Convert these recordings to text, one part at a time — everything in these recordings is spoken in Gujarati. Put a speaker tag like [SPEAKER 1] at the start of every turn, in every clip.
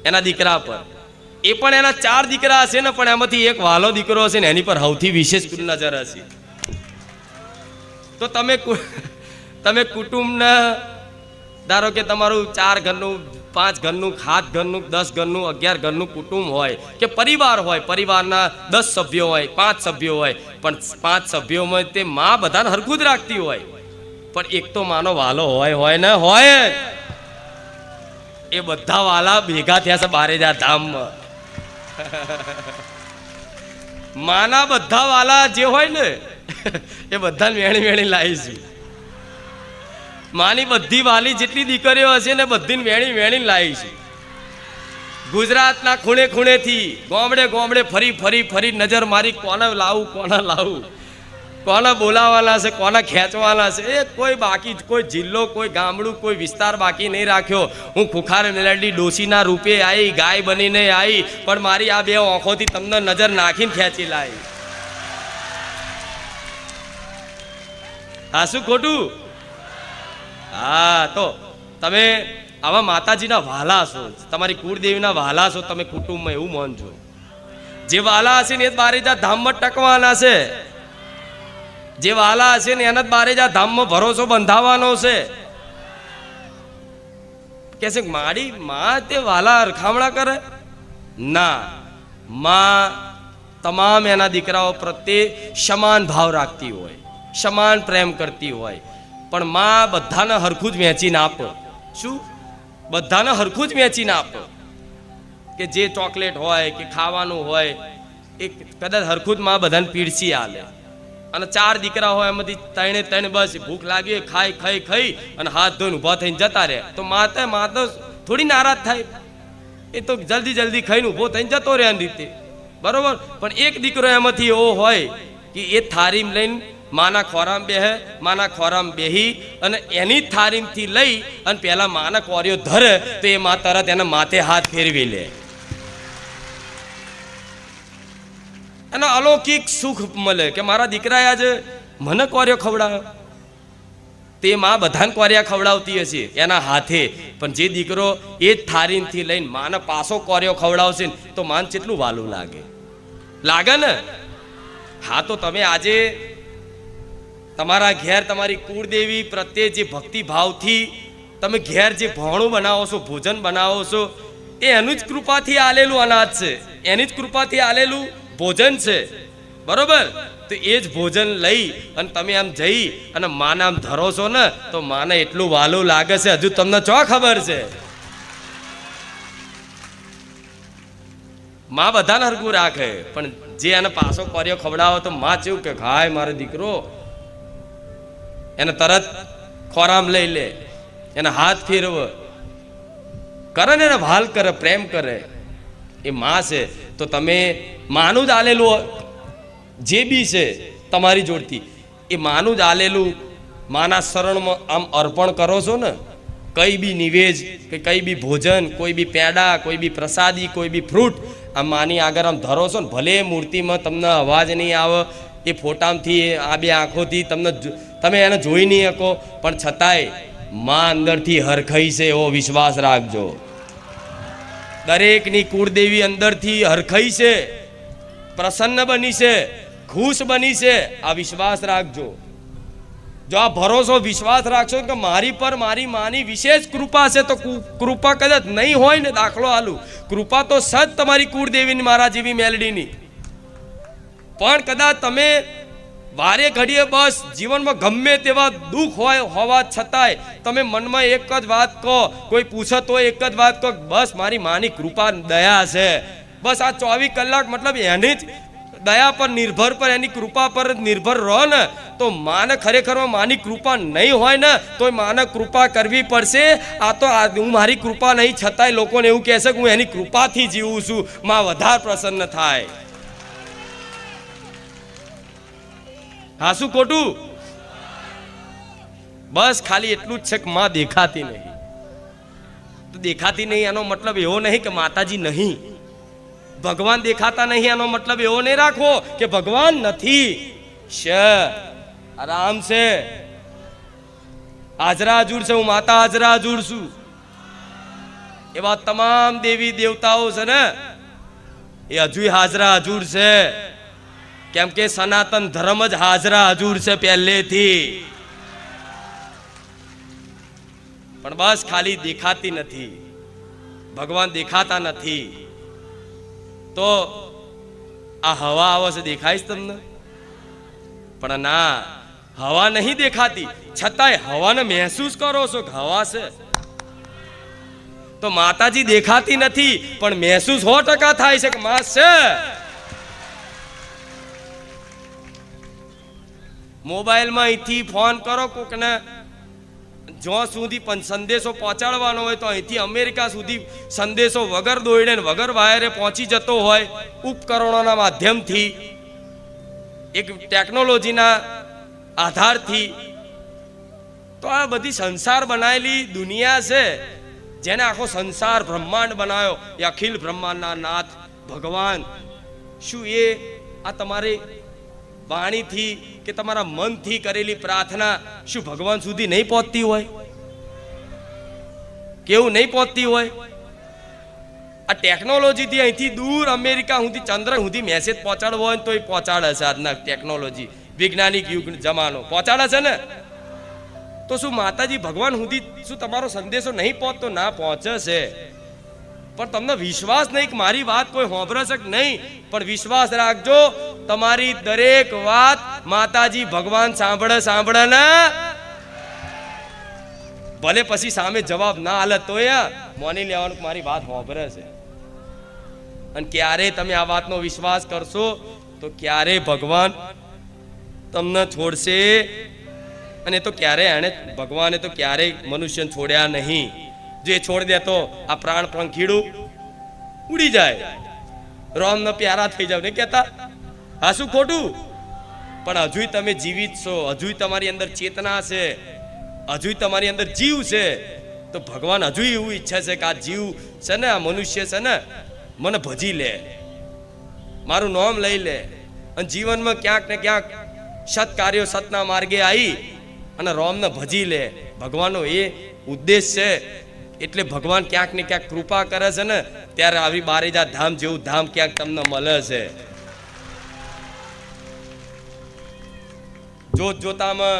[SPEAKER 1] એના દીકરા પર, એ પણ એના 4 દીકરા હશે ને, પણ એમાંથી એક વાલો દીકરો હશે ને એની પર સૌથી વિશેષ નજર હશે. તો તમે કુટુંબના ધારો કે તમારું 4 ઘરનું, 5 ઘરનું, 7 ઘરનું, 10 ઘરનું, 11 ઘરનું કુટુંબ હોય કે પરિવાર હોય, પરિવારના 10 સભ્યો હોય, 5 સભ્યો હોય, પણ 5 સભ્યોમાં તે માં બધાને હરખું જ રાખતી હોય, પણ એક તો માનો વાલો હોય ને હોય, એ બધા વાલા ભેગા થયા છે બારેજા ધામમાં. માના બધા વાલા જે હોય ને એ બધાને વેણી વેણી લાવીશું. માની બધી વાલી જેટલી દીકરીઓ હશે ને બધીને વેણી વેણી લાવીશું. ગુજરાતના ખૂણે ખૂણેથી, ગામડે ગામડે ફરી નજર મારી, કોને લાવું, કોને બોલાવાના છે, કોને ખેંચવાના છે, એ કોઈ બાકી, કોઈ જિલ્લો, કોઈ ગામડું, કોઈ વિસ્તાર બાકી નહીં રાખ્યો. હું ખુખાર મેલડી ડોશીના રૂપે આવી, ગાય બનીને આવી, પણ મારી આ 2 આંખોથી તમને નજર નાખીને ખેંચી લાવી. હા, શું ખોટું? હા, તો તમે આવા માતાજીના વાલા છો, તમારી કુળદેવીના વાલા છો, તમે કુટુંબમાં એવું માનજો. જે વાલા હશે ને એ બારેજા ધામમાં ટકવાના છે. જે વાલા હશે ને એના બારેજા ધામમાં ભરોસો બંધાવવાનો છે. કે છે મારી માં તે વાલા અરખામણા કરે ના, માં તમામ એના દીકરાઓ પ્રત્યે સમાન ભાવ રાખતી હોય, સમાન પ્રેમ કરતી હોય, પણ માં બધાને હરખું જ વહેંચીને આપો. શું? બધાને હરખું જ વહેંચીને આપો. કે જે ચોકલેટ હોય કે ખાવાનું હોય એ કદાચ હરખું જ માં બધાને પીરસી આલે. અને 4 દીકરા હોય એમાંથી 3 બસ ભૂખ લાગી ખાઈ અને હાથ ધોઈને ઊભા થઈને જતા રહે, તો માં તો થોડી નારાજ થાય. એ તો જલ્દી ખાઈને ઊભો થઈને જતો રહે એની રીતે, બરોબર. પણ એક દીકરો એમાંથી એવો હોય કે એ થાળી લઈને માના ખોરામ બેહી અને એની થાળીથી લઈ અને પેલા માના કોરિયો ધરે, તો એ માં તરત એના માથે હાથ ફેરવી લે. એનો અલૌકિક સુખ મળે કે મારા દીકરાએ આજે મને કોરિયો ખવડાવ્યો. તે માં બધાને કોરિયા ખવડાવતી હશે એના હાથે, પણ જે દીકરો એ જ થાળીથી લઈને માને પાછો કોરિયો ખવડાવશે ને, તો માન કેટલું વાલું લાગે ને. હા, તો તમે આજે તમારા ઘેર તમારી કુળદેવી પ્રત્યે જે ભક્તિ ભાવથી તમે ઘેર જે ભોણું બનાવો છો, ભોજન બનાવો છો, એ એનું જ કૃપાથી આલેલું અનાજ છે, એની જ કૃપાથી આલેલું ભોજન છે, બરોબર. તો એ જ ભોજન લઈ અને તમે આમ જઈ અને માને આમ ધરો છો ને, તો માને એટલું વાલું લાગે છે, હજુ તમને ચો ખબર છે. માં બધાને હરખું રાખે, પણ જે એને પાછો કોરિયો ખવડાવો તો માં કેવું કે ખાય મારો દીકરો, એને તરત ખોરામ લઈ લે, એને હાથ ફેરવ કરે ને, એને ભાલ કરે, પ્રેમ કરે. એ માં છે. તો તમે માનું જ આલેલું જે બી છે તમારી જોડથી, એ માનું જ આલેલું માના શરણમાં આમ અર્પણ કરો છો ને, કઈ બી નિવેજ કે કઈ બી ભોજન, કોઈ બી પેડા, કોઈ બી પ્રસાદી, કોઈ બી ફ્રૂટ આમ માની આગળ આમ ધરો છો ને, ભલે મૂર્તિમાં તમને અવાજ નહીં આવે, એ ફોટામાંથી આ 2 આંખોથી તમે એને જોઈ નહીં શકો, પણ છતાંય માં અંદરથી હરખાઈ છે એવો વિશ્વાસ રાખજો. દરેકની કુળદેવી અંદરથી હરખાઈ છે, પ્રસન્ન બની છે, ખુશ બની છે, આ વિશ્વાસ રાખજો. જો આ ભરોસો વિશ્વાસ રાખશો કે મારી પર મારી માની વિશેષ કૃપા છે, તો કૃપા કદાચ નહીં હોય ને, દાખલો આલું, કૃપા તો સજ તમારી કુળદેવીની, મારા જેવી મેલડીની, પણ કદાચ તમે વારે ઘડીએ બસ જીવનમાં ગમે તેવા દુઃખ હોવા છતાંય તમે મનમાં એક જ વાત કહો, કોઈ પૂછે તો એક જ વાત કહો, બસ મારી માની કૃપા દયા છે. બસ આ 24 કલાક મતલબ એની જ દયા પર નિર્ભર, પર એની કૃપા પર નિર્ભર રહો ને, તો માને ખરેખરમાં માની કૃપા નહીં હોય ને, તો માને કૃપા કરવી પડશે. આ તો હું મારી કૃપા નહીં છતાંય લોકોને એવું કહેશે કે હું એની કૃપાથી જીવું છું, માં વધારે પ્રસન્ન થાય. હા, શું ખોટું? બસ ખાલી એટલું જ છે કે માં દેખાતી નહીં. તો દેખાતી નહીં એનો મતલબ એવો નહીં કે માતાજી નહીં, ભગવાન દેખાતા નહીં એનો મતલબ એવો નહીં રાખો કે ભગવાન નથી. આરામ છે, હાજરા હજુર છે, હું માતા હાજરા હજુર છું. એવા તમામ દેવી દેવતાઓ છે ને એ હજુ હાજરા હજુર છે, કેમ કે સનાતન ધર્મ જ હાજરા હજુર છે પહેલેથી. પણ બસ ખાલી દેખાતી નથી, ભગવાન દેખાતા નથી. તો આ હવા આવે છે, દેખાય છે તમને? પણ ના, હવા નહીં દેખાતી, છતાંય હવાને મહેસૂસ કરો છો કે હવા છે. તો માતાજી દેખાતી નથી પણ મહેસૂસ 100% થાય છે કે માં છે. મોબાઈલમાં અહીંથી ફોન કરો કોકને, જ્યાં સુધી પણ સંદેશો પહોંચાડવાનો હોય તો અહીંથી અમેરિકા સુધી સંદેશો વગર દોડે વગર વાયરે પહોંચી જતો હોય ઉપકરણોના માધ્યમથી, એક ટેકનોલોજીના આધારથી. તો આ બધી સંસાર બનાવેલી દુનિયા છે, જેને આખો સંસાર બ્રહ્માંડ બનાવ્યો એ અખિલ બ્રહ્માંડના નાથ ભગવાન. શું એ આ તમારી વાણીથી કે તમારા મનથી કરેલી પ્રાર્થના શું ભગવાન સુધી નહીં પહોંચતી હોય? કેવું નહીં પહોંચતી હોય? આ ટેકનોલોજીથી અહીંથી દૂર અમેરિકા સુધી ચંદ્ર સુધી મેસેજ પહોંચાડવો હોય તો એ પહોંચાડે છે. આજના ટેકનોલોજી વૈજ્ઞાનિક યુગ જમાનો પહોંચાડે છે ને. તો શું માતાજી ભગવાન સુધી શું તમારો સંદેશો નહીં પહોંચતો? ના, પહોંચે છે. પણ તમને વિશ્વાસ નહીં કે મારી વાત કોઈ સાંભળે છે કે નહીં. પણ વિશ્વાસ રાખજો, તમારી દરેક વાત માતાજી ભગવાન સાંભળે ને. ભલે પછી સામે જવાબ ના હાલે તો માની લેવાનું કે મારી વાત સાંભળે છે. અને ક્યારે તમે આ વાતનો વિશ્વાસ કરશો તો ક્યારે ભગવાન તમને છોડશે. અને તો ક્યારે એને ભગવાને તો ક્યારેય મનુષ્યને છોડ્યા નહીં. જે છોડી દે તો આ પ્રાણ પંખીડું ઉડી જાય, રોમ ન પ્યારા થઈ જાવ ને કહેતા. હા, શું ખોટું? પણ હજુ તમે જીવિત છો, હજુ તમારી અંદર ચેતના છે, હજુ તમારી અંદર જીવ છે. તો ભગવાન હજુ એવું ઈચ્છે છે કે આ જીવ છે ને, આ મનુષ્ય છે ને, મને ભજી લે, મારું નામ લઈ લે. અને જીવનમાં ક્યાંક ને ક્યાંક સત કાર્યો સતના માર્ગે આવી અને રોમને ભજી લે. ભગવાનનો એ ઉદ્દેશ છે. એટલે ભગવાન ક્યાંક ને ક્યાંક કૃપા કરે છે ને, ત્યારે આવી બારેજા ધામ જેવું ધામ ક્યાંક તમને મળે છે. જોત જોતામાં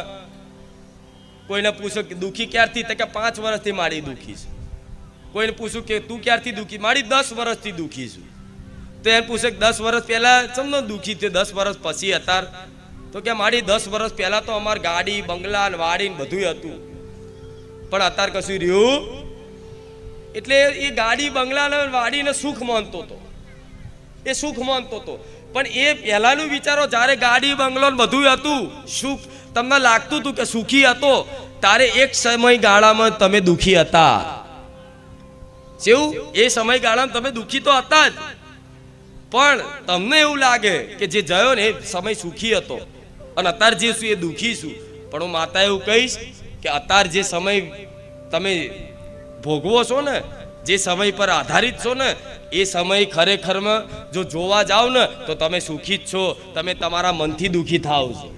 [SPEAKER 1] કોઈને પૂછો કે દુખી ક્યારથી? તો કે 5 વર્ષથી મારી દુખી છું. કોઈને પૂછું કે તું ક્યારથી દુખી? મારી 10 વર્ષથી દુખી છું. તો એને પૂછે કે 10 વર્ષ પહેલા સમનો દુખી થયો, 10 વર્ષ પછી અત્યારે? તો કે મારી 10 વર્ષ પહેલા તો અમાર ગાડી બંગલા વાડી બધું હતું, પણ અત્યારે કશું રહ્યું. એટલે એ ગાડી બંગલા વાડીને સુખ માનતો હતો, એ સુખ માનતો હતો. પણ એ પહેલાનું વિચારો, જ્યારે ગાડી બંગલો બધું હતું, સુખ તમને લાગતું હતું કે સુખી હતો, તારે એક સમયગાળામાં તમે દુખી હતા. જેવું એ સમયગાળામાં તમે દુખી તો હતા જ, પણ તમને એવું લાગે કે જે જયો ને એ સમય સુખી હતો અને અત્યારે જે છું એ દુખી છું. પણ હું માતા એવું કહીશ કે અત્યારે જે સમય તમે ભોગવો છો ને, જે સમય પર આધારિત છો ને, એ સમય ખરેખરમાં જો જોવા જાવ ને તો તમે સુખી જ છો. તમે તમારા મનથી દુખી થાવ છો.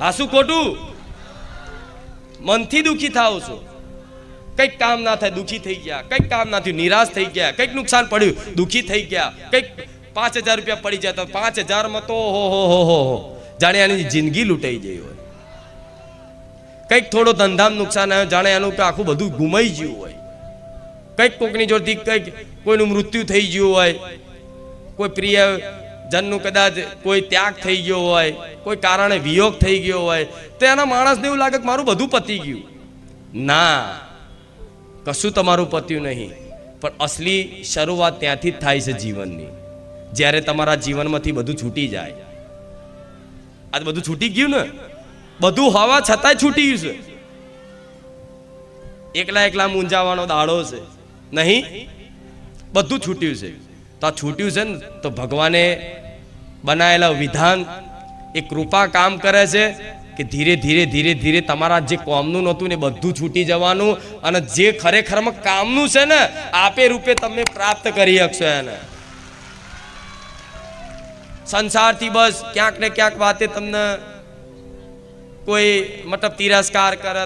[SPEAKER 1] હા, શું ખોટું? મનથી દુખી થાવ છો. કંઈક કામ ના થાય દુખી થઈ ગયા, કંઈક કામ ના થયું નિરાશ થઈ ગયા, કંઈક નુકસાન પડ્યું દુખી થઈ ગયા, કંઈક 5000 રૂપિયા પડી જાય તો 5000 તો હો જાણે એની જિંદગી લૂંટાઈ ગઈ હોય. કંઈક થોડો ધંધામ નુકસાન આવ્યો, જાણે એનું આખું બધું ગુમાઈ ગયું હોય. કંઈક કોકની જોડથી કંઈક કોઈનું મૃત્યુ થઈ ગયું હોય, કોઈ પ્રિય જનનું કદાચ કોઈ ત્યાગ થઈ ગયો હોય, કોઈ કારણે વિયોગ થઈ ગયો હોય, તો એના માણસને એવું લાગે કે મારું બધું પતી ગયું. ના, કશું તમારું પત્યું નહીં. પણ અસલી શરૂઆત ત્યાંથી જ થાય છે જીવનની, જ્યારે તમારા જીવનમાંથી બધું છૂટી જાય. આ બધું છૂટી ગયું ને, બધું હોવા છતાંય છૂટી ગયું છે. એકલા મૂંઝાવાનો દાડો છે નહીં, બધું છૂટ્યું છે. તો આ છૂટ્યું છે ને, તો ભગવાને બનાવેલા વિધાન એ કૃપા કામ કરે છે કે ધીરે ધીરે તમારા જે કામનું નહોતું ને બધું છૂટી જવાનું, અને જે ખરેખરમાં કામનું છે ને આપે રૂપે તમે પ્રાપ્ત કરી શકશો. એને સંસારથી બસ ક્યાંક ને ક્યાંક વાતે તમને કોઈ મતલબ તિરસ્કાર કરે,